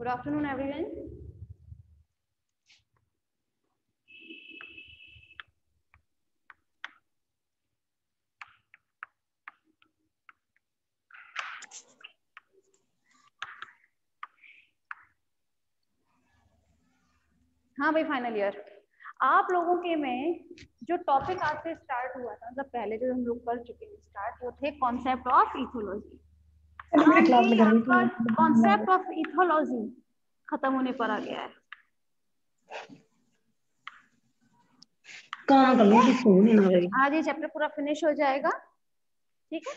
Good afternoon, everyone. हाँ भाई, final year आप लोगों के में जो टॉपिक आज से स्टार्ट हुआ था, मतलब पहले जो हम लोग कर चुके हैं स्टार्ट, वो थे कॉन्सेप्ट ऑफ इथोलॉजी। आपका कॉन्सेप्ट ऑफ इथोलॉजी खत्म होने पर आ गया है। आज ये चैप्टर पूरा फिनिश हो जाएगा, ठीक है।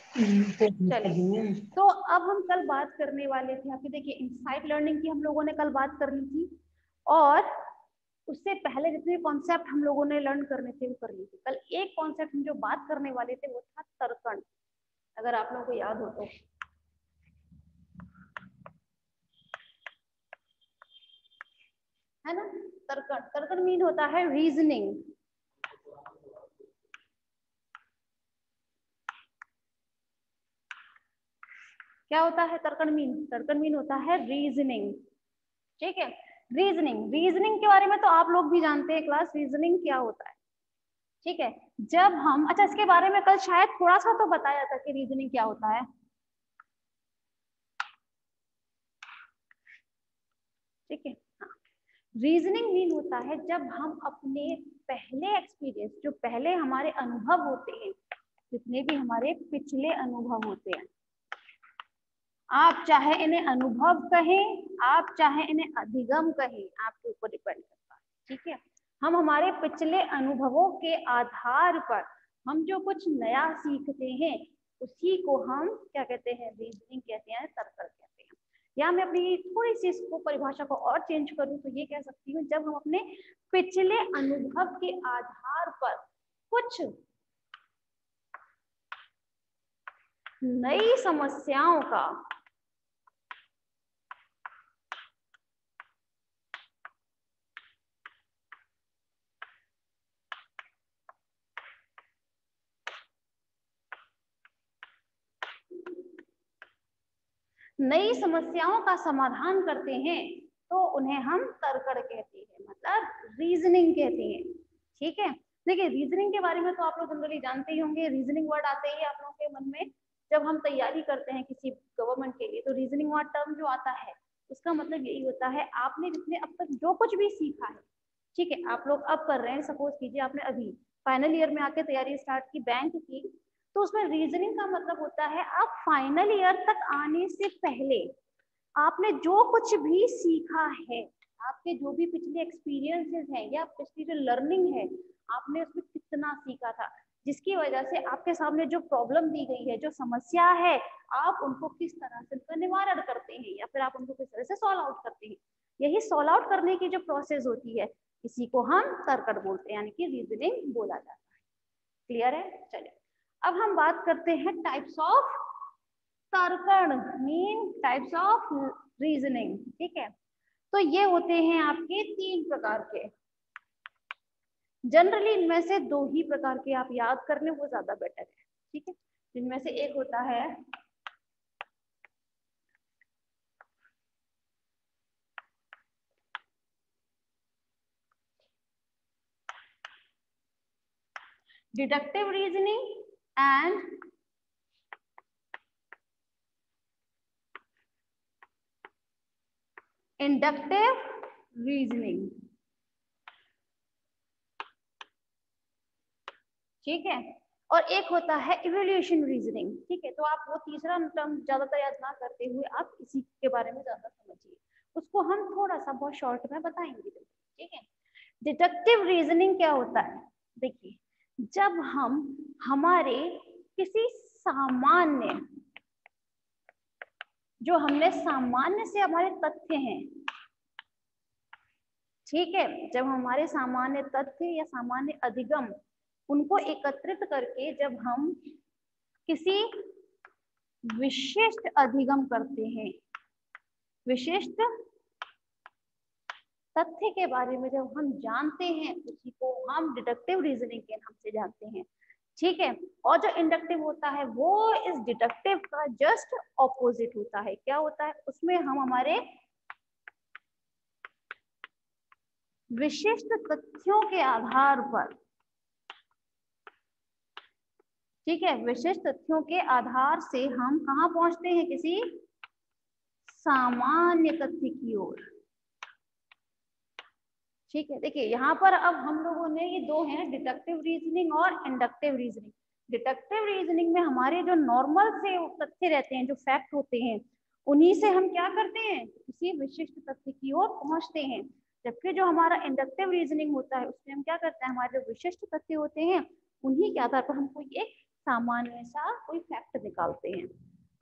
चलिए, तो अब हम कल बात करने वाले थे आपकी, देखिए इनसाइट लर्निंग की हम लोगों ने कल बात कर ली थी, और उससे पहले जितने कॉन्सेप्ट हम लोगों ने लर्न करने थे वो कर ली थी। कल एक कॉन्सेप्ट हम जो बात करने वाले थे वो था तर्कण, अगर आप लोगों को याद हो तो। है ना, तर्कण। तर्कण मीन होता है रीजनिंग। क्या होता है तर्कण मीन? तर्कण मीन होता है रीजनिंग, ठीक है। रीजनिंग के बारे में तो आप लोग भी जानते हैं क्लास, रीजनिंग क्या होता है, ठीक है। जब हम, अच्छा इसके बारे में कल शायद थोड़ा सा तो बताया था कि रीजनिंग क्या होता है, ठीक है। हाँ, रीजनिंग मीन होता है जब हम अपने पहले एक्सपीरियंस, जो पहले हमारे अनुभव होते हैं, जितने भी हमारे पिछले अनुभव होते हैं, आप चाहे इन्हें अनुभव कहें, आप चाहे इन्हें अधिगम कहें, आपके ऊपर डिपेंड करता है, ठीक है। हम हमारे पिछले अनुभवों के आधार पर हम जो कुछ नया सीखते हैं उसी को हम क्या कहते हैं? रीजनिंग कहते हैं, तर्कण कहते हैं। या मैं अपनी थोड़ी सी इसको परिभाषा को और चेंज करूं तो ये कह सकती हूँ, जब हम अपने पिछले अनुभव के आधार पर कुछ नई समस्याओं का समाधान करते हैं तो उन्हें हम तर्कण कहते हैं, मतलब रीजनिंग कहते हैं, ठीक है। देखिए रीजनिंग के बारे में तो आप लोग जनरली जानते ही होंगे। रीजनिंग वर्ड आते ही आप लोगों के मन में, जब हम तैयारी करते हैं किसी गवर्नमेंट के लिए, तो रीजनिंग वर्ड टर्म जो आता है उसका मतलब यही होता है, आपने जितने अब तक जो कुछ भी सीखा है, ठीक है, आप लोग अब कर रहे हैं, सपोज कीजिए आपने अभी फाइनल ईयर में आके तैयारी स्टार्ट की बैंक की, तो उसमें रीजनिंग का मतलब होता है आप फाइनल ईयर तक आने से पहले आपने जो कुछ भी सीखा है, आपके जो भी पिछले एक्सपीरियंसेस हैं या पिछली जो लर्निंग है, आपने उसमें कितना सीखा था, जिसकी वजह से आपके सामने जो प्रॉब्लम दी गई है, जो समस्या है, आप उनको किस तरह से उनका निवारण करते हैं या फिर आप उनको किस तरह से सॉल्व आउट करते हैं। यही सॉल्व आउट करने की जो प्रोसेस होती है, इसी को हम तर्कण बोलते हैं, यानी कि रीजनिंग बोला जाता है। क्लियर है? चलिए अब हम बात करते हैं टाइप्स ऑफ तर्कण, मीन टाइप्स ऑफ रीजनिंग, ठीक है। तो ये होते हैं आपके 3 प्रकार के। जनरली इनमें से 2 ही प्रकार के आप याद कर लें, वो ज्यादा बेटर है, ठीक है। जिनमें से एक होता है deductive reasoning and inductive reasoning, ठीक है। और एक होता है इवैल्यूएशन रीजनिंग, ठीक है। तो आप वो तीसरा टर्म ज्यादातर याद ना करते हुए आप इसी के बारे में ज्यादा समझिए, उसको हम थोड़ा सा बहुत शॉर्ट में बताएंगे, ठीक है। डिडक्टिव रीजनिंग क्या होता है? देखिए, जब हम हमारे किसी सामान्य, जो हमने सामान्य से हमारे तथ्य हैं, ठीक है, जब हमारे सामान्य तथ्य या सामान्य अधिगम, उनको एकत्रित करके जब हम किसी विशिष्ट अधिगम करते हैं, विशिष्ट तथ्य के बारे में जब हम जानते हैं, उसी को हम डिडक्टिव रीजनिंग के नाम से जानते हैं, ठीक है। और जो इंडक्टिव होता है वो इस डिडक्टिव का जस्ट ऑपोजिट होता है। क्या होता है? उसमें हम हमारे विशिष्ट तथ्यों के आधार पर, ठीक है, विशिष्ट तथ्यों के आधार से हम कहाँ पहुंचते हैं, किसी सामान्य तथ्य की ओर। ठीक है, देखिए यहाँ पर अब हम लोगों ने ये दो हैं, डिडक्टिव रीजनिंग और इंडक्टिव रीजनिंग। डिडक्टिव रीजनिंग में हमारे जो नॉर्मल से तथ्य रहते हैं, जो फैक्ट होते हैं, उन्हीं से हम क्या करते हैं, किसी विशिष्ट तथ्य की ओर पहुंचते हैं। जबकि जो हमारा इंडक्टिव रीजनिंग होता है, उसमें हम क्या करते हैं, हमारे जो विशिष्ट तथ्य होते हैं उन्हीं के आधार पर हम कोई एक सामान्य सा कोई फैक्ट निकालते हैं।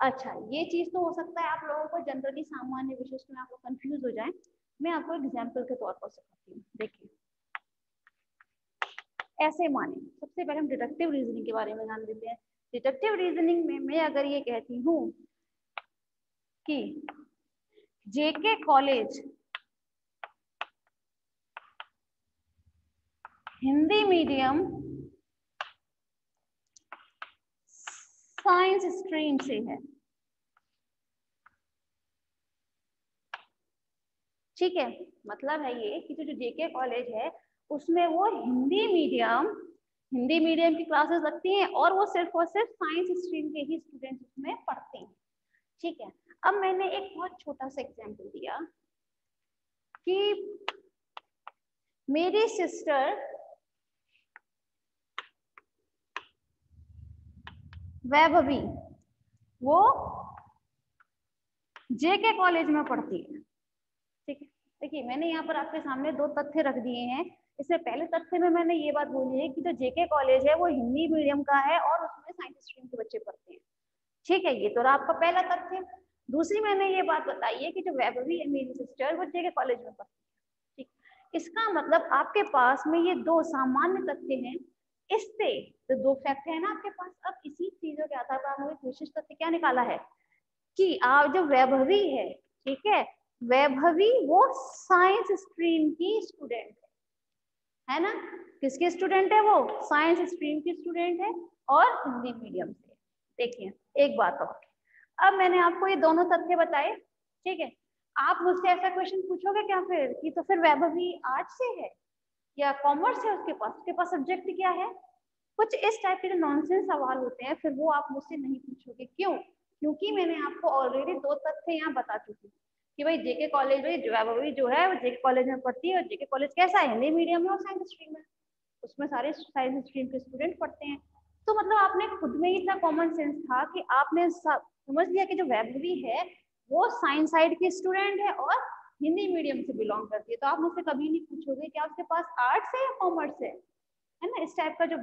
अच्छा, ये चीज तो हो सकता है आप लोगों को जनरली सामान्य विशिष्ट में आप लोग कंफ्यूज हो जाए। मैं आपको एग्जाम्पल के तौर पर सिखाती हूँ। देखिए, ऐसे माने, सबसे पहले हम डिडक्टिव रीजनिंग के बारे में जान लेते हैं। डिडक्टिव रीजनिंग में मैं अगर ये कहती हूँ कि JK college Hindi medium science stream से है, ठीक है, मतलब है ये कि जो जेके कॉलेज है उसमें वो हिंदी मीडियम की क्लासेस लगती हैं और वो सिर्फ और सिर्फ साइंस स्ट्रीम के ही स्टूडेंट्स उसमें पढ़ते हैं। ठीक है, अब मैंने एक बहुत छोटा सा एग्जांपल दिया कि मेरी सिस्टर वैभवी वो जेके कॉलेज में पढ़ती है। ठीक है, देखिए मैंने यहाँ पर आपके सामने दो तथ्य रख दिए हैं। इससे पहले तथ्य में मैंने ये बात बोली है कि जो जेके कॉलेज है वो हिंदी मीडियम का है और उसमें साइंस स्ट्रीम के बच्चे पढ़ते हैं। ठीक है, ये तो रहा आपका पहला तथ्य। दूसरी मैंने ये बात बताई है कि जो वैभवी है मेरी सिस्टर, वो जेके कॉलेज में पढ़ती है। ठीक, इसका मतलब आपके पास में ये दो सामान्य तथ्य हैं। इससे जो दो फैक्ट है ना आपके पास, अब इसी चीजों के आधार पर आपने एक विशिष्ट तथ्य क्या निकाला है कि आप जो वैभवी है, ठीक है, वैभवी वो साइंस स्ट्रीम की स्टूडेंट है ना। किसके स्टूडेंट है वो, साइंस स्ट्रीम की स्टूडेंट है और हिंदी मीडियम से। देखिए एक बात और, अब मैंने आपको ये दोनों तथ्य बताए, ठीक है, आप मुझसे ऐसा क्वेश्चन पूछोगे क्या फिर कि तो फिर वैभवी आर्ट्स से है या कॉमर्स है, उसके पास सब्जेक्ट क्या है, कुछ इस टाइप के जो नॉनसेंस सवाल होते हैं फिर वो आप मुझसे नहीं पूछोगे। क्यों? क्योंकि मैंने आपको ऑलरेडी दो तथ्य यहाँ बता चुकी कि भाई जेके कॉलेज वैभवी जो है वो जेके कॉलेज में पढ़ती है और जेके कॉलेज कैसा है, हिंदी मीडियम में और साइंस स्ट्रीम में, उसमें सारे साइंस स्ट्रीम के स्टूडेंट पढ़ते हैं। तो मतलब आपने खुद में ही इतना कॉमन सेंस था कि आपने समझ लिया कि जो वैभवी है वो साइंस साइड की स्टूडेंट है और हिंदी मीडियम से बिलोंग करती है। तो आप मुझसे कभी नहीं पूछोगे कि आपके पास आर्ट्स है या कॉमर्स है ना। इस टाइप का जो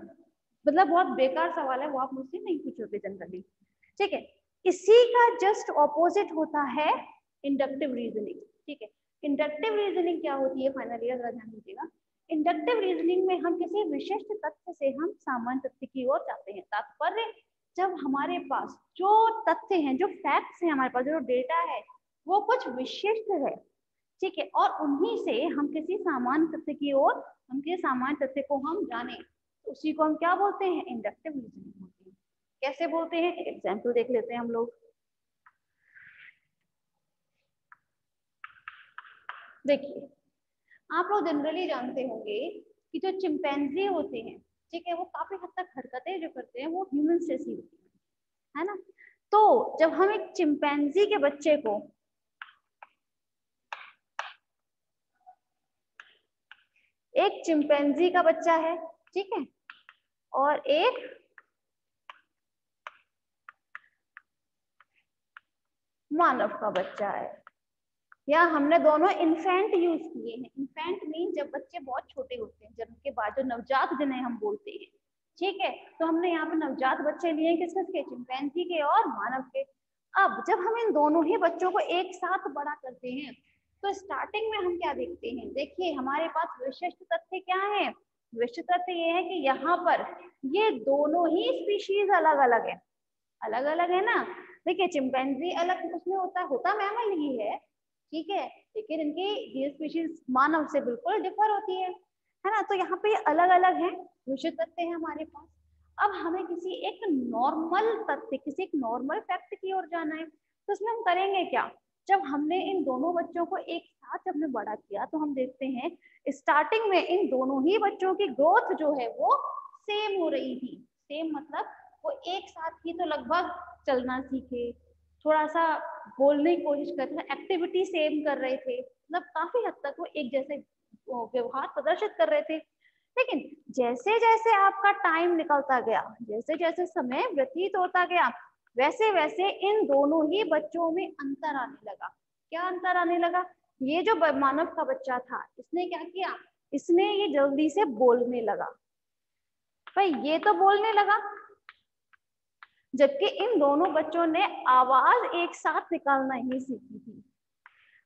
मतलब बहुत बेकार सवाल है वो आप मुझसे नहीं पूछोगे जनरली। ठीक है, इसी का जस्ट ऑपोजिट होता है इंडक्टिव रीजनिंग। ठीक है, इंडक्टिव रीजनिंग क्या होती है फाइनली जरा ध्यान दीजिएगा। इंडक्टिव रीजनिंग में हम किसी विशिष्ट तथ्य से हम सामान्य तथ्य की ओर जाते हैं। तात्पर्य जब हमारे पास जो तथ्य हैं, जो फैक्ट्स हैं, हमारे पास जो डेटा है वो कुछ विशिष्ट है, ठीक है, और उन्हीं से हम किसी सामान्य तथ्य की ओर, हम किसी सामान्य तथ्य को हम जाने, उसी को हम क्या बोलते हैं, इंडक्टिव रीजनिंग बोलते हैं। कैसे बोलते हैं, एक एग्जांपल देख लेते हैं हम लोग। देखिए, आप लोग जनरली जानते होंगे कि जो चिंपैंजी होते हैं, ठीक है, वो काफी हद तक हरकतें जो करते हैं वो ह्यूमंस जैसी होती है ना। तो जब हम एक चिंपैंजी के बच्चे को, एक चिंपैंजी का बच्चा है, ठीक है, और एक मानव का बच्चा है, या हमने दोनों इन्फेंट यूज किए हैं। इन्फेंट मीन जब बच्चे बहुत छोटे होते हैं, जन्म के बाद जो नवजात जिन्हें हम बोलते हैं, ठीक है, तो हमने यहाँ पे नवजात बच्चे लिए किसके, चिंपैंजी के और मानव के। अब जब हम इन दोनों ही बच्चों को एक साथ बड़ा करते हैं तो स्टार्टिंग में हम क्या देखते हैं, देखिए हमारे पास विशिष्ट तथ्य क्या है, विशिष्ट तथ्य ये है कि यहाँ पर ये दोनों ही स्पीशीज अलग अलग है, अलग अलग है ना। देखिए चिंपैंजी अलग उसमें होता मैमल ही है, ठीक है, लेकिन इनकी ये स्पीशीज मानव से बिल्कुल डिफर होती है ना। तो यहाँ पे ये अलग अलग है, विशिष्ट तथ्य है हमारे पास। अब हमें किसी एक नॉर्मल तथ्य, किसी एक नॉर्मल फैक्ट की ओर जाना है, तो उसमें हम करेंगे क्या, जब हमने इन दोनों बच्चों को एक साथ जब हमने बड़ा किया तो हम देखते हैं स्टार्टिंग में इन दोनों ही बच्चों की ग्रोथ जो है वो सेम हो रही थी। सेम मतलब वो एक साथ ही तो लगभग चलना सीखे, थोड़ा सा बोलने की कोशिश करते थे, एक्टिविटी सेम कर रहे थे, मतलब काफी हद तक वो एक जैसे व्यवहार प्रदर्शित कर रहे थे। लेकिन जैसे जैसे आपका टाइम निकलता गया, जैसे जैसे समय व्यतीत होता गया, वैसे वैसे इन दोनों ही बच्चों में अंतर आने लगा। क्या अंतर आने लगा? ये जो मानव का बच्चा था, इसने क्या किया, इसने ये जल्दी से बोलने लगा। भाई ये तो बोलने लगा, जबकि इन दोनों बच्चों ने आवाज एक साथ निकालना ही सीखी थी।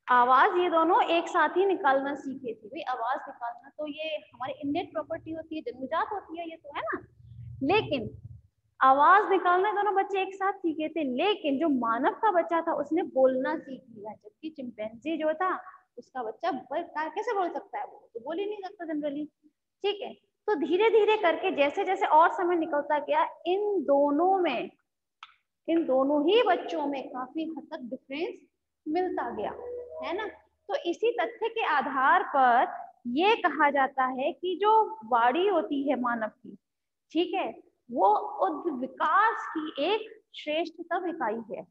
आवाज ये दोनों एक साथ ही निकालना सीखे थे। भाई आवाज निकालना तो ये हमारी इननेट प्रॉपर्टी होती है, जन्मजात होती है, ये तो है ना। लेकिन आवाज निकालना दोनों बच्चे एक साथ सीखे थे, लेकिन जो मानव का बच्चा था उसने बोलना सीख लिया, जबकि चिंपैंजी जो था उसका बच्चा कैसे बोल सकता है, वो तो बोल ही नहीं सकता जनरली। ठीक है, तो धीरे धीरे करके जैसे जैसे और समय निकलता गया, इन दोनों ही बच्चों में काफी हद तक डिफरेंस मिलता गया, है ना। तो इसी तथ्य के आधार पर ये कहा जाता है कि जो वाणी होती है मानव की, ठीक है, वो उद्विकास की एक श्रेष्ठतम इकाई है।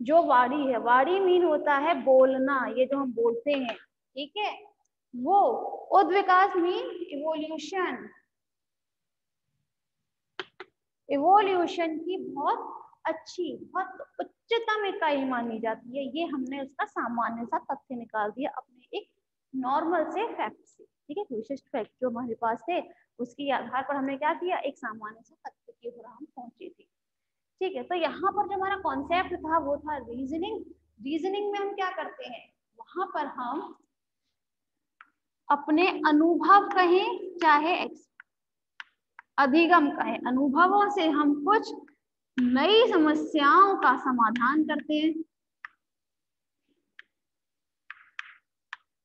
जो वाणी है, वाणी मीन होता है बोलना, ये जो हम बोलते हैं, ठीक है, वो उद्विकास मीन इवोल्यूशन, इवोल्यूशन की बहुत अच्छी, बहुत उच्चतम इकाई मानी जाती है। ये हमने उसका सामान्य सा तथ्य निकाल दिया अपने एक नॉर्मल से फैक्ट से, ठीक है, विशिष्ट फैक्ट जो हमारे पास थे उसके आधार पर हमने क्या किया, एक सामान्य सा तथ्य की ओर हम पहुंचे थे। ठीक है, तो यहाँ पर जो हमारा कॉन्सेप्ट था वो था रीजनिंग। रीजनिंग में हम क्या करते हैं, वहां पर हम अपने अनुभव कहें चाहे अधिगम कहें, अनुभवों से हम कुछ नई समस्याओं का समाधान करते हैं।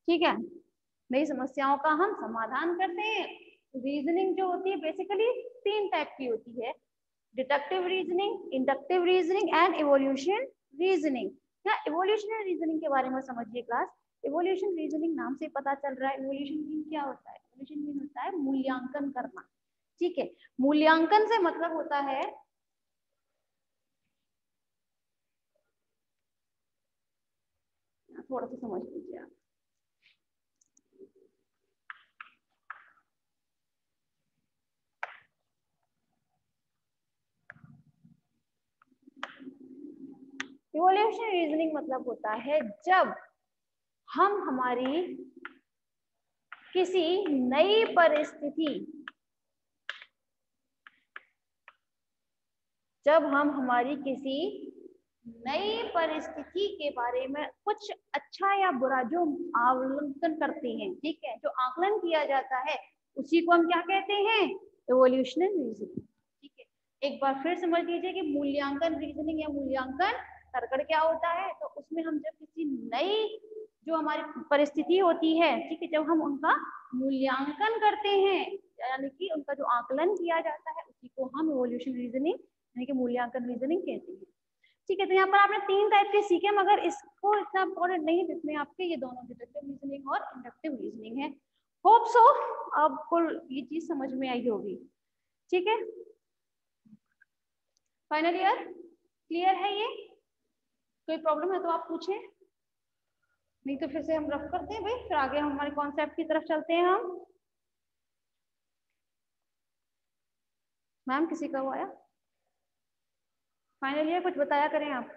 ठीक है, नई समस्याओं का हम समाधान करते हैं। रीजनिंग जो होती है बेसिकली 3 टाइप की होती है, deductive reasoning, inductive reasoning and evolution reasoning. या इवोल्यूशनरी रीजनिंग के बारे में समझिए क्लास। इवोल्यूशन रीजनिंग नाम से पता चल रहा है, इवोल्यूशन मीन क्या होता है, इवोल्यूशन मीन होता है मूल्यांकन करना। ठीक है, मूल्यांकन से मतलब होता है थोड़ा सा समझ लीजिए आप। इवोल्यूशन रीजनिंग मतलब होता है जब हम हमारी किसी नई परिस्थिति, जब हम हमारी किसी नई परिस्थिति के बारे में कुछ अच्छा या बुरा जो अवलोकन करते हैं, ठीक है, जो आकलन किया जाता है, उसी को हम क्या कहते हैं, इवोल्यूशनरी रीजनिंग। ठीक है, एक बार फिर समझ लीजिए कि मूल्यांकन रीजनिंग या मूल्यांकन तर्कण क्या होता है। तो उसमें हम जब किसी नई जो हमारी परिस्थिति होती है, ठीक है, जब हम उनका मूल्यांकन करते हैं, यानी कि उनका जो आकलन किया जाता है, उसी को हम इवोल्यूशन रीजनिंग यानी कि मूल्यांकन रीजनिंग कहते हैं। ठीक है, तो यहाँ पर आपने 3 टाइप के सीखे, मगर इसको इतना इम्पोर्टेंट नहीं जितने आपके ये दोनों डिडक्टिव रीजनिंग और इंडक्टिव रीजनिंग है। होप सो आपको ये चीज समझ में आई होगी। ठीक है, फाइनल ईयर क्लियर है ये? कोई प्रॉब्लम है तो आप पूछें, नहीं तो फिर से हम रफ करते हैं भाई, फिर आगे हम हमारे कॉन्सेप्ट की तरफ चलते हैं हम। मैम किसी का वो आया? फाइनल ईयर कुछ बताया करें आप।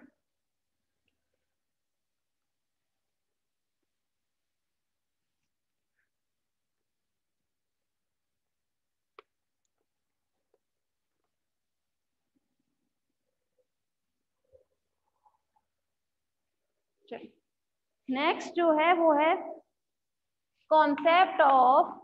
नेक्स्ट जो है वो है concept of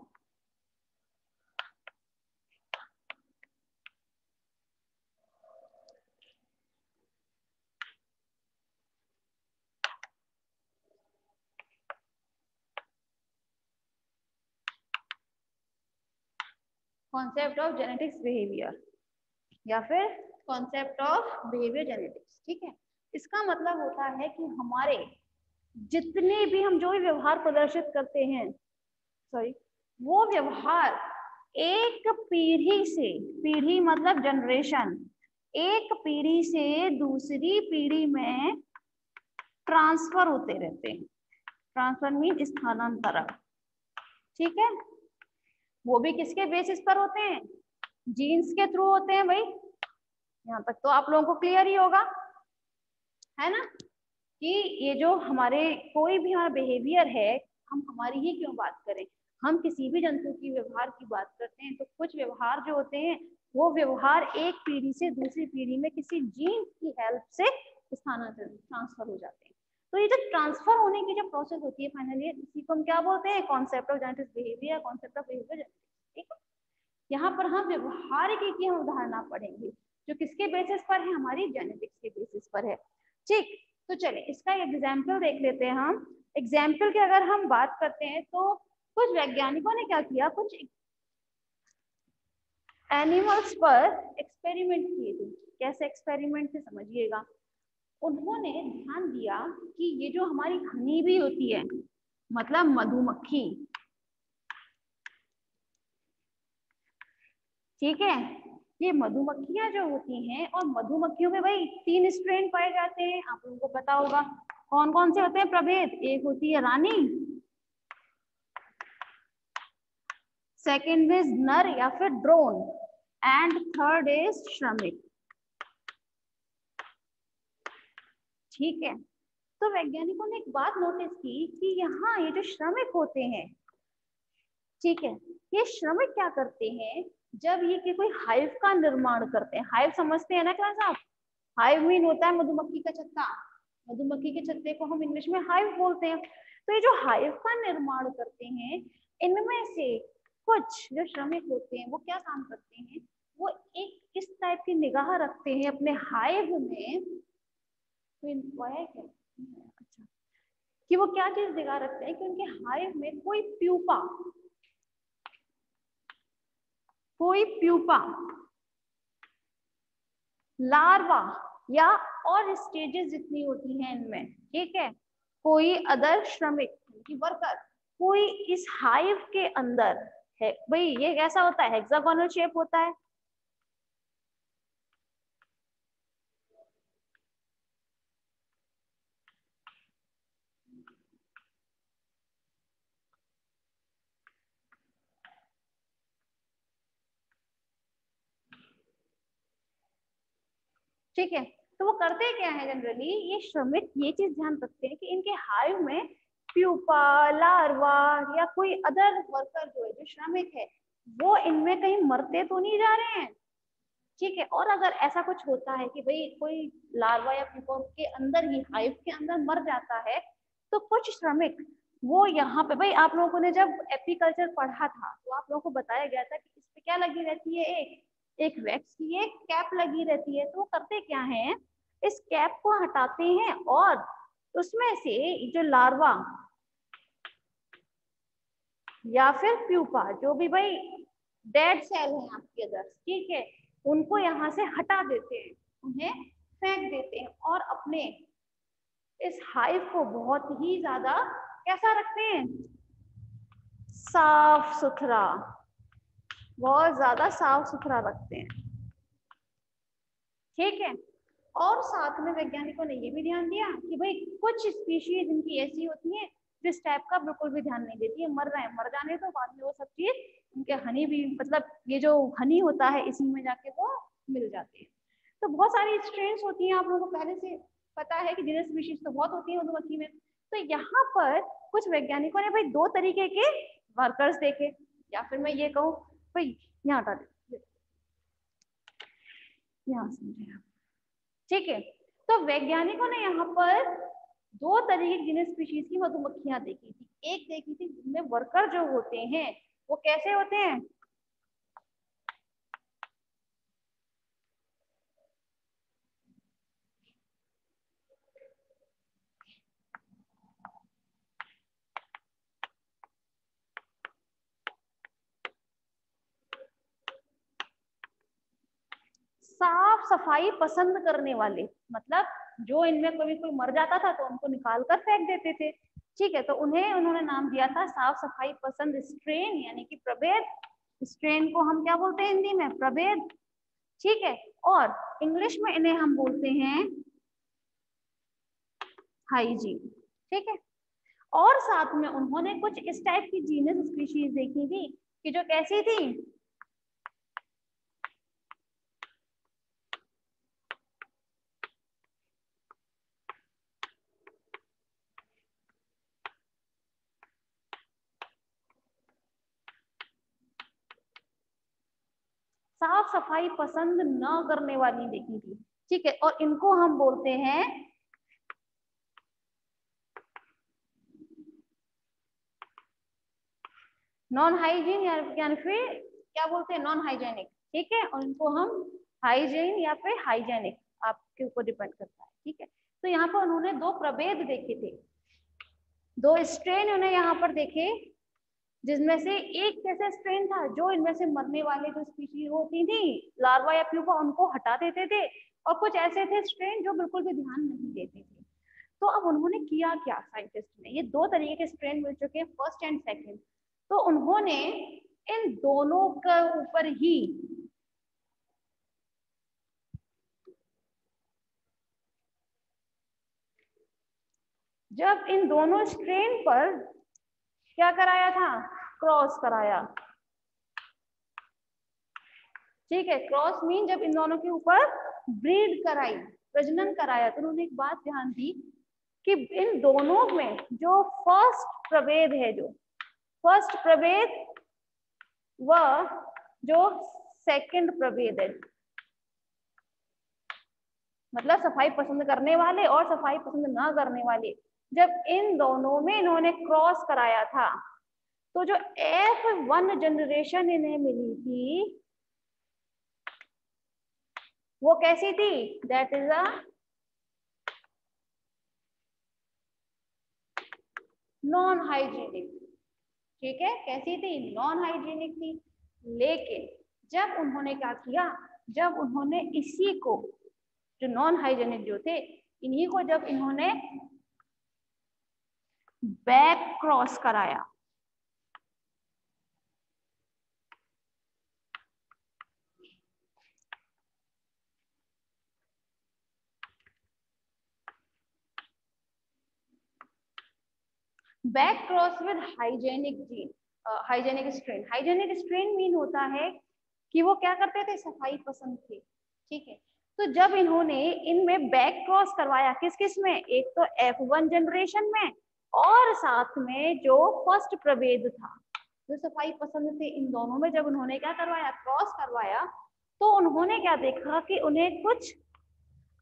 concept of genetics behaviour या फिर कॉन्सेप्ट ऑफ बिहेवियर जेनेटिक्स। ठीक है, इसका मतलब होता है कि हमारे जितने भी हम जो भी व्यवहार प्रदर्शित करते हैं, सॉरी, वो व्यवहार एक पीढ़ी से, पीढ़ी मतलब जनरेशन, एक पीढ़ी से दूसरी पीढ़ी में ट्रांसफर होते रहते हैं। ट्रांसफर मीन स्थानांतरण, ठीक है। वो भी किसके बेसिस पर होते हैं? जीन्स के थ्रू होते हैं भाई। यहाँ तक तो आप लोगों को क्लियर ही होगा, है ना, कि ये जो हमारे कोई भी हमारा बिहेवियर है, हम हमारी ही क्यों बात करें, हम किसी भी जंतु की व्यवहार की बात करते हैं तो कुछ व्यवहार जो होते हैं वो व्यवहार एक पीढ़ी से दूसरी पीढ़ी में किसी जीन की हेल्प से स्थानांतरण ट्रांसफर हो जाते हैं। तो ये जो ट्रांसफर होने की जो प्रोसेस होती है फाइनली, इसी को हम क्या बोलते हैं? Concept of genetics behaviour, concept of behaviour genetics, ठीक है। यहाँ पर हम व्यवहारिक की हम उदाहरण पढ़ेंगे जो किसके बेसिस पर है? हमारी जेनेटिक्स के बेसिस पर है, ठीक। तो चलिए इसका एग्जाम्पल देख लेते हैं हम। एग्जाम्पल की अगर हम बात करते हैं तो कुछ वैज्ञानिकों ने क्या किया, कुछ एनिमल्स पर एक्सपेरिमेंट किए थे। कैसे एक्सपेरिमेंट थे समझिएगा। उन्होंने ध्यान दिया कि ये जो हमारी हनी भी होती है, मतलब मधुमक्खी, ठीक है, ये मधुमक्खियां जो होती हैं, और मधुमक्खियों में भाई 3 स्ट्रेन पाए जाते हैं, आप लोगों को पता होगा कौन कौन से होते हैं प्रभेद। एक होती है रानी, सेकंड इज नर या फिर ड्रोन, एंड थर्ड इज श्रमिक, ठीक है। तो वैज्ञानिकों ने एक बात नोटिस की कि यहाँ ये जो श्रमिक होते हैं, ठीक है, ये श्रमिक क्या करते हैं, जब ये कोई हाइव का निर्माण करते हैं, हाइव समझते हैं ना क्लास आप? हाइव मीन होता है मधुमक्खी का छत्ता, मधुमक्खी के छत्ते को हम इंग्लिश में हाइव बोलते हैं। तो ये जो हाइव का निर्माण करते हैं, इनमें से कुछ जो श्रमिक होते हैं वो क्या काम करते हैं, वो एक इस टाइप की निगाह रखते हैं अपने हाइव में, तो है क्या, अच्छा, कि वो क्या चीज निगाह रखते हैं कि उनके हाइव में कोई प्यूपा, लार्वा या और स्टेजेस जितनी होती हैं इनमें, ठीक है, कोई अदर श्रमिक वर्कर कोई इस हाइव के अंदर है। भाई ये कैसा होता है? हेक्सागोनल शेप होता है, ठीक है। तो वो करते क्या है जनरली, ये श्रमिक ये चीज ध्यान रखते हैं कि इनके हाइव में प्यूपा, लार्वा या कोई अदर वर्कर जो है, जो श्रमिक है, वो इनमें कहीं मरते तो नहीं जा रहे हैं, ठीक है। और अगर ऐसा कुछ होता है कि भाई कोई लार्वा या प्यूपा के अंदर ही, हाइव के अंदर मर जाता है, तो कुछ श्रमिक वो यहाँ पे, भाई आप लोगों ने जब एपीकल्चर पढ़ा था तो आप लोगों को बताया गया था कि इस पे क्या लगी रहती है, एक वैक्स की एक कैप लगी रहती है। तो वो करते क्या है, इस कैप को हटाते हैं और उसमें से जो लार्वा या फिर प्यूपा, जो भी भाई डेड सेल है आपके अंदर, ठीक है, उनको यहाँ से हटा देते हैं, उन्हें फेंक देते हैं और अपने इस हाइव को बहुत ही ज्यादा कैसा रखते हैं, साफ सुथरा, बहुत ज्यादा साफ सुथरा रखते हैं, ठीक है। और साथ में वैज्ञानिकों ने ये भी ध्यान दिया कि भाई कुछ स्पीशीज इनकी ऐसी होती हैं जो इस टाइप का बिल्कुल भी ध्यान नहीं देती है, मर रहे हैं मर जाने तो बाद में वो सब चीज उनके हनी भी, मतलब ये जो हनी होता है इसी में जाके वो मिल जाती है। तो बहुत सारी स्ट्रेन्स होती हैं, आप लोगों को पहले से पता है कि जीनस स्पीशीज तो बहुत होती है मधुमक्खी में। तो यहाँ पर कुछ वैज्ञानिकों ने भाई 2 तरीके के वर्कर्स देखे, या फिर मैं ये कहूँ भाई यहाँ हटा दे, यहाँ समझे आप, ठीक है। तो वैज्ञानिकों ने यहाँ पर 2 तरीके की जीनस स्पीशीज की मधुमक्खियां देखी थी। एक देखी थी जिनमें वर्कर जो होते हैं वो कैसे होते हैं, साफ सफाई पसंद करने वाले, मतलब जो इनमें कोई मर जाता था तो उनको निकाल कर फेंक देते थे। ठीक है, तो उन्होंने नाम दिया था साफ सफाई पसंद स्ट्रेन, यानी कि प्रभेद। स्ट्रेन को हम क्या बोलते हैं हिंदी में? प्रभेद। ठीक है, और इंग्लिश में इन्हें हम बोलते हैं हाइजीन। ठीक है, और साथ में उन्होंने कुछ इस टाइप की जीनस स्पीशीज देखी थी कि जो कैसी थी, साफ सफाई पसंद न करने वाली देखी थी। ठीक है, और इनको हम बोलते हैं नॉन हाइजीन, या फिर क्या बोलते हैं, नॉन हाइजेनिक। ठीक है, और इनको हम हाइजीन या फिर हाइजेनिक, आपके ऊपर डिपेंड करता है। ठीक है, तो यहाँ पर उन्होंने दो प्रभेद देखे थे, दो स्ट्रेन उन्हें यहाँ पर देखे, जिसमें से एक कैसा स्ट्रेन था जो इनमें से मरने वाले जो स्पीशीज होती थी, लार्वा या प्यूपा, उनको हटा देते थे, और कुछ ऐसे थे स्ट्रेन जो बिल्कुल भी ध्यान नहीं देते थे। तो अब उन्होंने किया क्या, साइंटिस्ट ने, ये दो तरीके के स्ट्रेन मिल चुके हैं, फर्स्ट एंड सेकंड, तो उन्होंने इन दोनों के ऊपर ही जब इन दोनों स्ट्रेन पर क्या कराया था, क्रॉस कराया। ठीक है, क्रॉस मीन जब इन दोनों के ऊपर ब्रीड कराई, प्रजनन कराया, तो उन्होंने एक बात ध्यान दी कि इन दोनों में जो फर्स्ट प्रभेद है, जो फर्स्ट प्रभेद व जो सेकंड प्रभेद है, मतलब सफाई पसंद करने वाले और सफाई पसंद ना करने वाले, जब इन दोनों में इन्होंने क्रॉस कराया था, तो जो F1 जनरेशन इन्हें मिली थी वो कैसी थी, that is a non hygienic. ठीक है, कैसी थी, नॉन हाइजीनिक थी। लेकिन जब उन्होंने क्या किया, जब उन्होंने इसी को, जो नॉन हाइजीनिक जो थे, इन्हीं को जब इन्होंने बैक क्रॉस कराया, back cross with hygienic gene, hygienic strain. Hygienic strain mean होता है कि वो क्या करते थे, सफाई पसंद थे। ठीक है, तो जब इन्होंने इनमें बैक क्रॉस करवाया, किस किस में, एक तो F1 जनरेशन में, और साथ में जो फर्स्ट प्रभेद था जो सफाई पसंद थे, इन दोनों में जब उन्होंने क्या करवाया, क्रॉस करवाया, तो उन्होंने क्या देखा कि उन्हें कुछ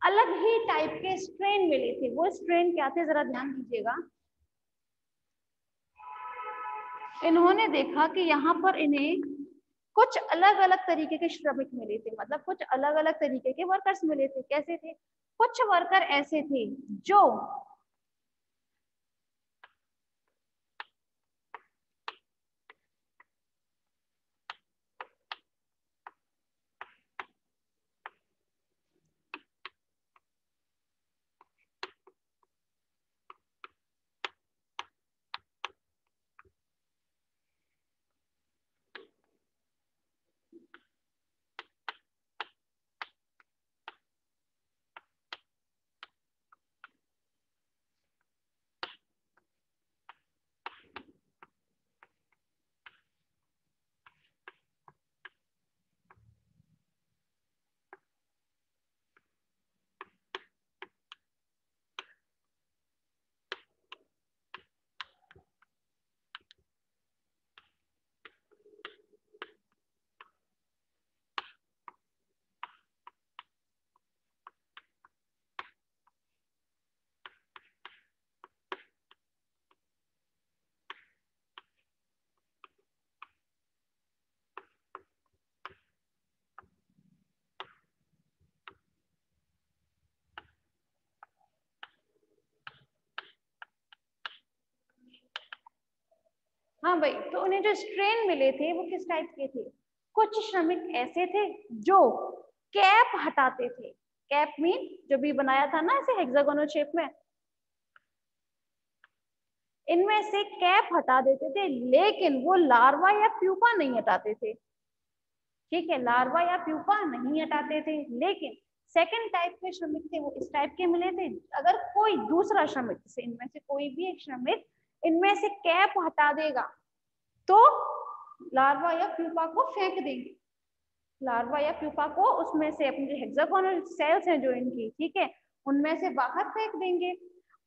अलग ही टाइप के स्ट्रेन मिले थे। वो स्ट्रेन क्या थे, जरा ध्यान दीजिएगा। इन्होंने देखा कि यहाँ पर इन्हें कुछ अलग अलग तरीके के श्रमिक मिले थे, मतलब कुछ अलग अलग तरीके के वर्कर्स मिले थे। कैसे थे, कुछ वर्कर ऐसे थे जो हाँ भाई, तो उन्हें जो स्ट्रेन मिले थे वो किस टाइप के थे, कुछ श्रमिक ऐसे थे जो कैप हटाते थे। कैप मीन जो भी बनाया था ना ऐसे हेक्सागोनल शेप में, इनमें से कैप हटा देते थे, लेकिन वो लार्वा या प्यूपा नहीं हटाते थे। ठीक है, लार्वा या प्यूपा नहीं हटाते थे, लेकिन सेकंड टाइप के श्रमिक थे वो इस टाइप के मिले थे। अगर कोई दूसरा श्रमिक से इनमें से कोई भी एक श्रमिक इनमें से कैप हटा देगा तो लार्वा या प्यूपा को फेंक देंगे, लार्वा या प्यूपा को उसमें से अपने जो हेक्सागोनल सेल्स हैं जो इनकी, ठीक है, उनमें से बाहर फेंक देंगे।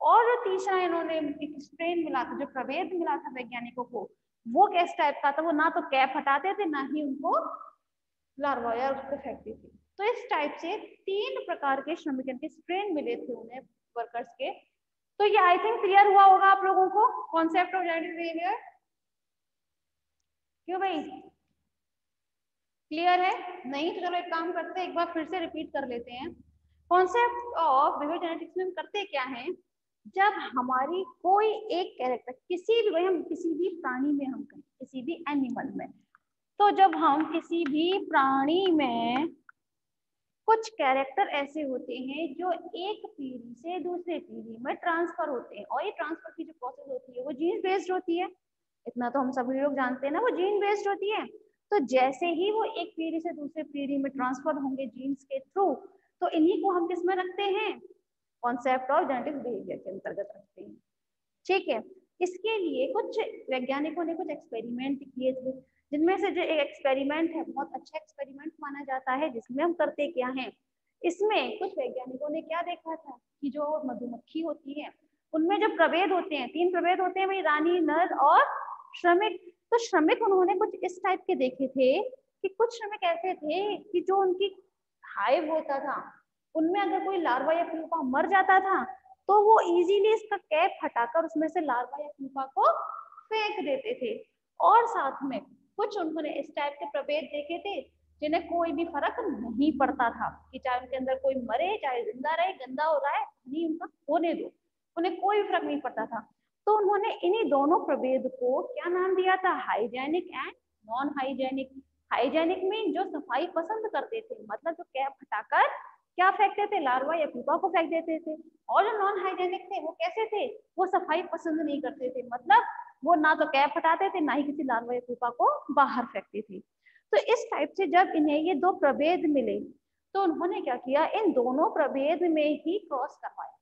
और तीसरा इन्होंने एक स्ट्रेन मिला था, जो प्रभेद मिला था वैज्ञानिकों को, वो किस टाइप का था, वो ना तो कैप हटाते थे ना ही उनको लार्वा या उसको फेंकते थे। तो इस टाइप से 3 प्रकार के श्रमिकों के स्ट्रेन मिले थे उन्हें वर्कर्स के। तो ये आई थिंक क्लियर हुआ होगा आप लोगों को कॉन्सेप्ट ऑफ जेनेटिक बिहेवियर। क्यों भाई, क्लियर है? नहीं तो चलो एक काम करते हैं, एक बार फिर से रिपीट कर लेते हैं। कॉन्सेप्ट ऑफ बिहेवियर जेनेटिक्स में हम करते क्या है, जब हमारी कोई एक कैरेक्टर किसी भी, हम किसी भी प्राणी में हम कहें, किसी भी एनिमल में, तो जब हम किसी भी प्राणी में कुछ कैरेक्टर ऐसे होते हैं जो एक पीढ़ी से दूसरे पीढ़ी में ट्रांसफर होते हैं, और ये ट्रांसफर की जो प्रोसेस होती है वो जीन बेस्ड होती है, इतना तो हम सभी लोग जानते हैं ना, वो जीन बेस्ड होती है। तो जैसे ही वो एक पीढ़ी से दूसरे पीढ़ी में ट्रांसफर होंगे जीन्स के थ्रू, तो इन्हीं को हम किस में रखते हैं, कॉन्सेप्ट ऑफ जेनेटिक बिहेवियर के अंतर्गत रखते हैं। ठीक है, इसके लिए कुछ वैज्ञानिकों ने कुछ एक्सपेरिमेंट किए थे, जिनमें से जो एक एक्सपेरिमेंट है बहुत अच्छा एक्सपेरिमेंट माना जाता है, जिसमें हम करते क्या हैं, इसमें कुछ वैज्ञानिकों ने क्या देखा था कि जो मधुमक्खी होती है उनमें जो प्रभेद होते हैं, 3 प्रभेद होते हैं भाई, रानी, नर और श्रमिक। तो श्रमिक उन्होंने कुछ इस टाइप के देखे थे कि कुछ श्रमिक ऐसे थे कि जो उनकी हाइव होता था उनमें अगर कोई लार्वा या प्यूपा मर जाता था तो वो इजीली इसका कैप हटाकर उसमें से लार्वा या प्यूपा को फेंक देते थे। और साथ में कुछ उन्होंने इस टाइप के प्रभेद देखे थे जिन्हें कोई भी फर्क नहीं पड़ता था कि चाहे उनके अंदर कोई मरे, चाहे जिंदा रहे, गंदा हो रहा है नहीं, उनका होने दो, उन्हें कोई फर्क नहीं पड़ता था। तो उन्होंने इन्हीं दोनों प्रभेद को क्या नाम दिया था, hygienic and non hygienic. Hygienic में जो सफाई पसंद करते थे, मतलब जो कैप हटाकर क्या फेंकते थे, लार्वा या प्यूपा को फेंक देते थे। और जो नॉन हाइजेनिक थे वो कैसे थे, वो सफाई पसंद नहीं करते थे, मतलब वो ना तो कैप हटाते थे ना ही किसी लार्वा या प्यूपा को बाहर फेंकते थे। तो इस टाइप से जब इन्हें ये 2 प्रभेद मिले तो उन्होंने क्या किया, इन दोनों प्रभेद में ही क्रॉस करवाया।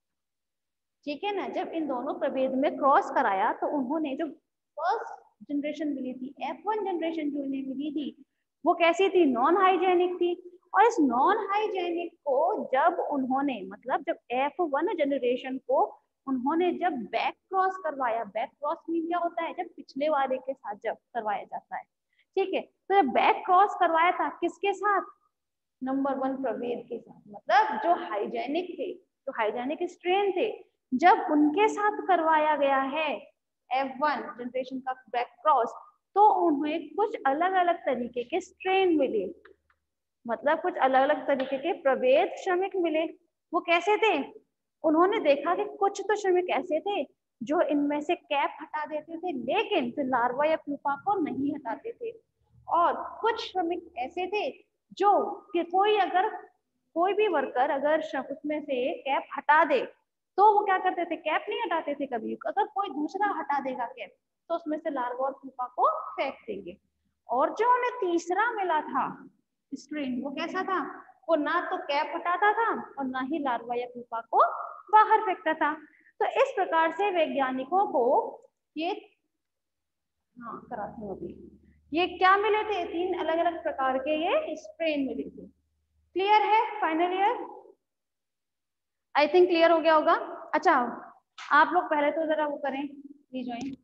ठीक है ना, जब इन दोनों प्रभेद में क्रॉस कराया तो उन्होंने जो फर्स्ट जनरेशन मिली थी, F1 जनरेशन जो इन्हें मिली थी, वो कैसी थी, नॉन हाइजेनिक थी। और इस नॉन हाइजेनिक को जब उन्होंने, मतलब जब F1 जनरेशन को उन्होंने जब बैक क्रॉस करवाया, बैक क्रॉस मीन क्या होता है, जब पिछले वाले के साथ जब करवाया जाता है, ठीक है, तो जब बैक क्रॉस करवाया था किसके साथ, नंबर 1 प्रभेद के साथ, मतलब जो हाइजेनिक थे, जो हाइजेनिक स्ट्रेन थे, जब उनके साथ करवाया गया है F1 जनरेशन का बैक क्रॉस, तो उन्हें कुछ अलग अलग तरीके के स्ट्रेन मिले, मतलब कुछ अलग अलग तरीके के प्रभेद श्रमिक मिले। वो कैसे थे, उन्होंने देखा कि कुछ तो श्रमिक ऐसे थे जो इनमें से कैप हटा देते थे लेकिन फिर लार्वा या प्यूपा को नहीं हटाते थे, और कुछ श्रमिक ऐसे थे जो कि कोई भी वर्कर अगर उसमें से कैप हटा दे तो वो क्या करते थे, कैप नहीं हटाते थे कभी, अगर कोई दूसरा हटा देगा कैप तो उसमें से लार्वा और प्यूपा को फेंक देंगे। और जो उन्हें तीसरा मिला था स्ट्रेन, वो कैसा था, वो ना तो कैप हटाता था और ना ही लार्वा या प्यूपा को बाहर फेंकता था। तो इस प्रकार से वैज्ञानिकों को ये, हाँ कराती हूँ अभी, ये क्या मिले थे, 3 अलग अलग प्रकार के ये स्ट्रेन मिले थे। क्लियर है, final year, I think clear हो गया होगा। अच्छा आप लोग पहले तो जरा वो करें, रिजॉइन।